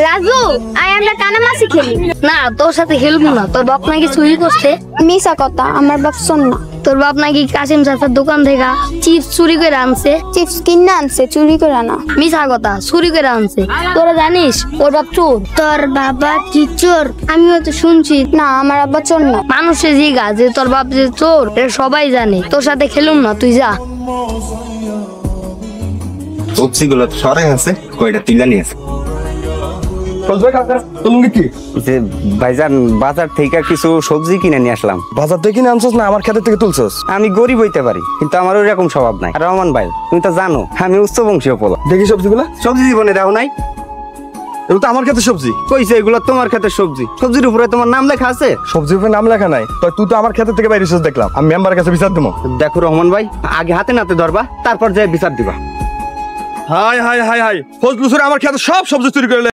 রাজু, আয় আমরা কানামাছি খেলি। না, তোর সাথে খেলবো না। তোর বাপ নাকি চুরি করছে। মিছা কথা, আমার বাপ শোন না। তোর বাপ নাকি কাশিম চাচার দোকান থেকে চিপস চুরি করে আনছে। চিপস কিনে আনছে, চুরি করে না। মিছা কথা, চুরি করে আনছে। তোরা জানিস ওর বাপ চোর? তোর বাবা কি চোর? আমিও তো শুনছি। না, আমার আব্বা চোর না। মানুষে জিগা যে তোর বাপ যে চোর, এটা সবাই জানে। তোর সাথে খেলুম না, তুই যা। সবজি গুলো তো সরাই আছে, কয়টা তিলা নিয়ে আছে। ভাইজান বাজার থেকে কিছু সবজি কিনে নিয়ে আসলাম। বাজার থেকে কিনে আনছস না আমার ক্ষেত থেকে তুলছস? আমি গরিব হইতে পারি, কিন্তু আমার ওই রকম স্বভাব নাই। আর রহমান ভাই, তুমি তো জানো আমি উচ্চ বংশীয় পোলা। দেখি সবজিগুলা। সবজি জীবনে দেখো নাই? এগুলো তো আমার ক্ষেতে সবজি। কইছে এগুলো তোমার ক্ষেতের সবজি? সবজির উপরে তোমার নাম লেখা আছে? সবজির উপরে নাম লেখা নাই। তুই তো আমার ক্ষেত থেকে বাইরে এসেছিস দেখলাম। আমি মেম্বারের কাছে বিচার দেবো। দেখো রহমান ভাই, আগে হাতে নাতে ধরবা, তারপর যাই বিচার দিবা। High high high high, Fazlu আমার ক্ষেতে সব সবজি চুরি করে